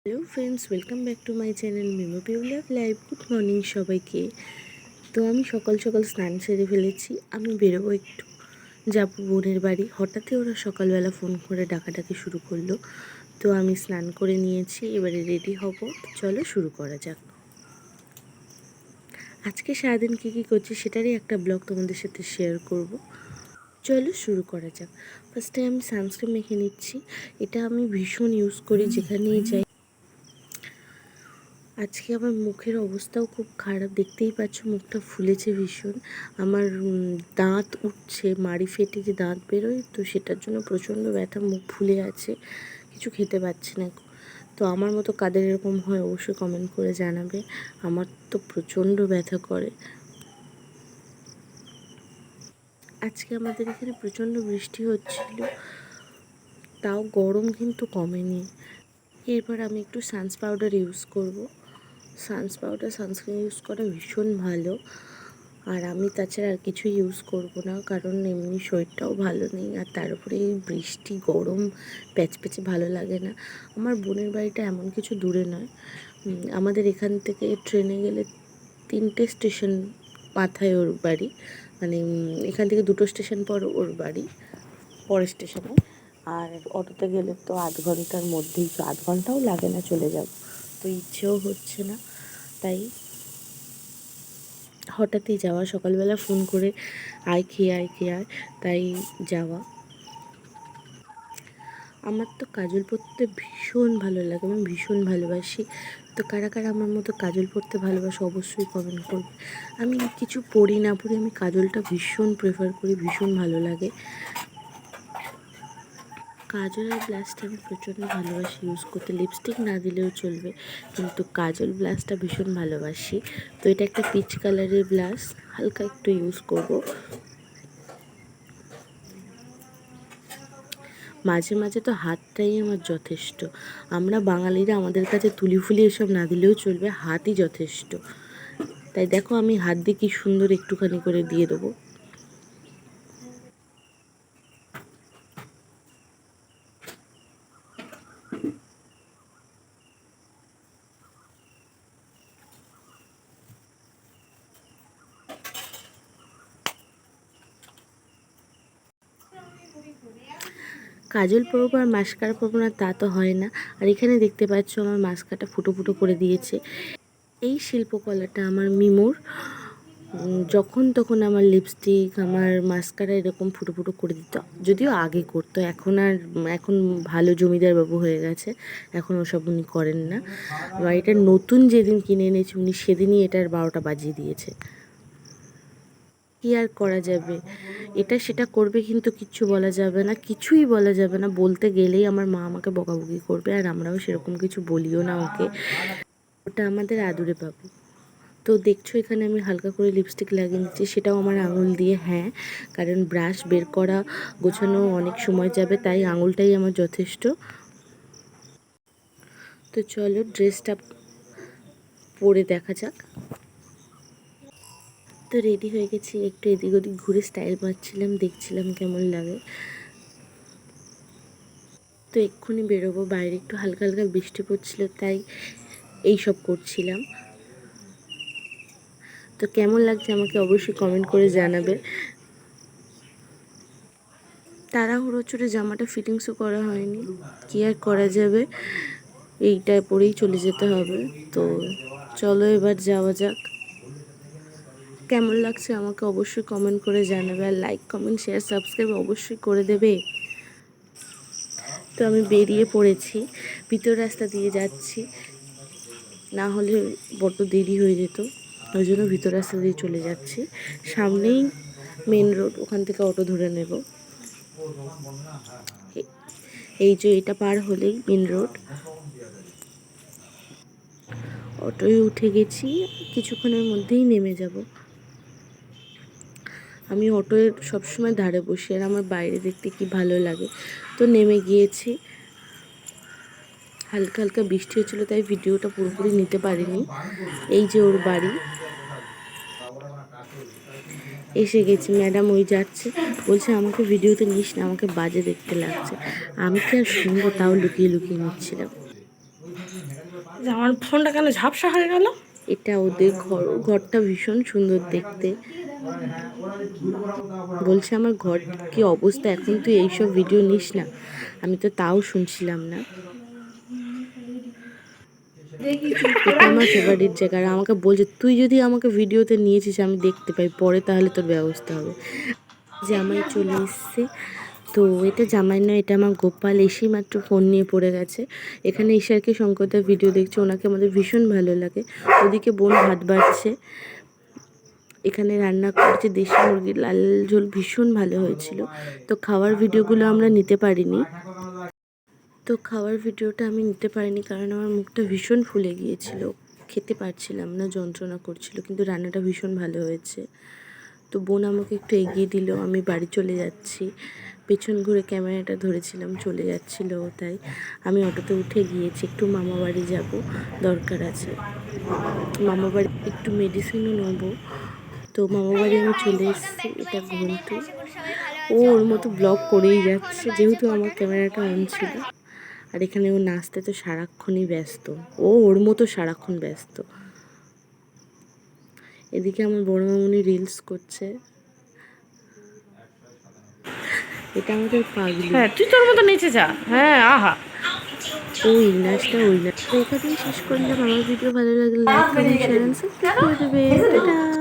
Hello friends, welcome back to my channel মিমো পিউলাভ live. Good morning সবাইকে। তো আমি সকাল সকাল স্নান সেরে ফেলেছি। আমি বেরোবো, একটু যাবো বোনের বাড়ি। হঠাৎই ওরা সকালবেলা ফোন করে ডাকাডাকি শুরু করলো। তো আমি স্নান করে নিয়েছি, এবারে রেডি হব। চলো শুরু করা যাক। আজকে সারাদিন কী কী করছি সেটারই একটা ব্লগ তোমাদের সাথে শেয়ার করব। চলো শুরু করা যাক। ফার্স্টে আমি সানস্ক্রিন মেখে নিচ্ছি। এটা আমি ভীষণ ইউজ করি যেখানেই যাই। আজকে আমার মুখের অবস্থাও খুব খারাপ, দেখতেই পাচ্ছ মুখটা ফুলেছে ভীষণ। আমার দাঁত উঠছে, মাড়ি ফেটে যে দাঁত বেরোয়, তো সেটার জন্য প্রচণ্ড ব্যথা, মুখ ফুলে আছে, কিছু খেতে পাচ্ছি না। তো আমার মতো কাদের এরকম হয় অবশ্যই কমেন্ট করে জানাবে। আমার তো প্রচণ্ড ব্যথা করে। আজকে আমাদের এখানে প্রচণ্ড বৃষ্টি হচ্ছিল, তাও গরম কিন্তু কমেনি। এরপর আমি একটু সানস পাউডার ইউজ করব। সানস্ক্রিন ইউজ করা ভীষণ ভালো। আর আমি তাছাড়া আর কিছু ইউজ করব না, কারণ এমনি শরীরটাও ভালো নেই। আর তার উপরে এই বৃষ্টি, গরম, প্যাচপ্যাচে ভালো লাগে না। আমার বোনের বাড়িটা এমন কিছু দূরে নয়, আমাদের এখান থেকে ট্রেনে গেলে 3টে স্টেশন মাথায় ওর বাড়ি। মানে এখান থেকে 2টো স্টেশন পর ওর বাড়ি, পরের স্টেশনে। আর অটোতে গেলে তো 8 ঘন্টার মধ্যেই, তো 8 ঘন্টাও লাগে না, চলে যাব। তো ইচ্ছেও হচ্ছে না, তাই হঠাৎই যাওয়া। সকালবেলা ফোন করে আয় খেয়ে আয় খেয়ে আয়, তাই যাওয়া। আমার তো কাজল পরতে ভীষণ ভালো লাগে, আমি ভীষণ ভালোবাসি। তো কারা কারা আমার মতো কাজল পরতে ভালোবাসে অবশ্যই কমেন্ট করবে। আমি কিছু পরি না পরি, আমি কাজলটা ভীষণ প্রেফার করি, ভীষণ ভালো লাগে। কাজল আর ব্লাশটা আমি প্রচণ্ড ভালোবাসি ইউজ করতে। লিপস্টিক না দিলেও চলবে, কিন্তু কাজল ব্লাশটা ভীষণ ভালোবাসি। তো এটা একটা পিচ কালারের ব্লাশ, হালকা একটু ইউজ করব। মাঝে মাঝে তো হাতটাই আমার যথেষ্ট। আমরা বাঙালিরা, আমাদের কাছে তুলি ফুলি এসব না দিলেও চলবে, হাতই যথেষ্ট। তাই দেখো আমি হাত দিয়ে কি সুন্দর একটুখানি করে দিয়ে দেবো। কাজল পরবো আর মাস্কারা পরবো না তা তো হয় না। আর এখানে দেখতে পাচ্ছ আমার মাস্কাটা ফুটো ফুটো করে দিয়েছে। এই শিল্পকলাটা আমার মিমোর। যখন তখন আমার লিপস্টিক, আমার মাস্কারা এরকম ফুটো ফুটো করে দিত। যদিও আগে করতো, এখন ভালো জমিদার বাবু হয়ে গেছে, এখন ওসব উনি করেন না। আর এটা নতুন যেদিন কিনে এনেছি উনি সেদিনই এটার 12টা বাজিয়ে দিয়েছে। কী আর করা যাবে, এটা সেটা করবে, কিন্তু কিচ্ছু বলা যাবে না, কিছুই বলা যাবে না। বলতে গেলেই আমার মা আমাকে বকাবকি করবে, আর আমরাও সেরকম কিছু বলিও না ওকে। ওটা আমাদের আদুরে বাবু। তো দেখছো এখানে আমি হালকা করে লিপস্টিক লাগিয়ে নিচ্ছি, সেটাও আমার আঙুল দিয়ে। হ্যাঁ, কারণ ব্রাশ বের করা, গোছানো অনেক সময় যাবে, তাই আঙুলটাই আমার যথেষ্ট। তো চলো ড্রেসটা পরে দেখা যাক। তো রেডি হয়ে গেছি, একটু এদিক ওদিক ঘুরে স্টাইল মারছিলাম, দেখছিলাম কেমন লাগে। তো এক্ষুনি বেরোবো, বাইরে একটু হালকা হালকা বৃষ্টি পড়ছিল, তাই এইসব করছিলাম। তো কেমন লাগছে আমাকে অবশ্যই কমেন্ট করে জানাবে। তাড়াহুড়ো চড়ে জামাটা ফিটিংসও করা হয়নি, কী আর করা যাবে, এইটা পরেই চলে যেতে হবে। তো চলো এবার যাওয়া যাক। কেমন লাগছে আমাকে অবশ্যই কমেন্ট করে জানাবে, আর লাইক কমেন্ট শেয়ার সাবস্ক্রাইব অবশ্যই করে দেবে। তো আমি বেরিয়ে পড়েছি, ভিতর রাস্তা দিয়ে যাচ্ছি, না হলে বড্ড দেরি হয়ে যেত, ওই জন্য ভিতর রাস্তা দিয়ে চলে যাচ্ছি। সামনেই মেন রোড, ওখান থেকে অটো ধরে নেব। এই যে এটা পার হলেই মেন রোড। অটোয় উঠে গেছি, কিছুক্ষণের মধ্যেই নেমে যাব। আমি অটোয় সবসময় ধারে বসি, আর আমার বাইরে দেখতে কি ভালো লাগে। তো নেমে গিয়েছি, হালকা হালকা বৃষ্টি হচ্ছিলো, তাই ভিডিওটা পুরোপুরি নিতে পারিনি। এই যে ওর বাড়ি, এসে গেছি। ম্যাডাম ওই যাচ্ছে, বলছে আমাকে ভিডিওতে নিস না, আমাকে বাজে দেখতে লাগছে। আমি কি আর শুনবো, তাও লুকিয়ে লুকিয়ে নিচ্ছিলাম। যে আমার ফোনটা কেন ঝাপসা হয়ে গেল? এটা ওদের ঘর, ঘরটা ভীষণ সুন্দর দেখতে। বলছে আমার ঘর কি অবস্থা, এখন তুই এইসব ভিডিও নিস না। আমি তো তাও শুনছিলাম না। এটা আমার ফেভারিট জায়গা, আর আমাকে বলছে তুই যদি আমাকে ভিডিওতে নিয়েছিস আমি দেখতে পাই, পরে তাহলে তোর ব্যবস্থা হবে। জামাই চলে এসছে, তো এটা জামাই নয়, এটা আমার গোপাল এসেই মাত্র ফোন নিয়ে পড়ে গেছে। এখানে ঈশারকে শঙ্করদার ভিডিও দেখছে, ওনাকে আমাদের ভীষণ ভালো লাগে। ওদিকে বোন ভাত বাড়ছে, এখানে রান্না করছে দেশি মুরগির লাল ঝোল, ভীষণ ভালো হয়েছিল। তো খাওয়ার ভিডিওগুলো আমরা নিতে পারিনি, আমি নিতে পারিনি কারণ আমার মুখটা ভীষণ ফুলে গিয়েছিল, খেতে পারছিলাম না, যন্ত্রণা করছিল। কিন্তু রান্নাটা ভীষণ ভালো হয়েছে। তো বোন আমাকে একটু এগিয়ে দিল, আমি বাড়ি চলে যাচ্ছি। পেছন ঘুরে ক্যামেরাটা ধরেছিলাম, চলে যাচ্ছিল, তাই আমি অটোতে উঠে গিয়েছি। একটু মামা বাড়ি যাব, দরকার আছে। মামা বাড়ি একটু মেডিসিনও নেবো। তো মামা বাড়ি আমি চলে এসেছি। এটা ঘন্টু, ও ওর মতো ব্লগ করেই যাচ্ছে, যেহেতু আমার ক্যামেরাটা অন ছিল। আর এখানে ও নাচতে তো সারাক্ষণই ব্যস্ত, ও ওর মতো সারাক্ষণ ব্যস্ত। এদিকে আমার বড় মামুনি রিলস করছে। এটা আমাদের পাগলি। হ্যাঁ তুই তোর মতো নেচে যা। হ্যাঁ আহা। ওই নাচটা ওই নাচ। তো এখানেই শেষ করলাম। আমার ভিডিও ভালো লাগলে like comment share and subscribe করে দেবে। টাটা।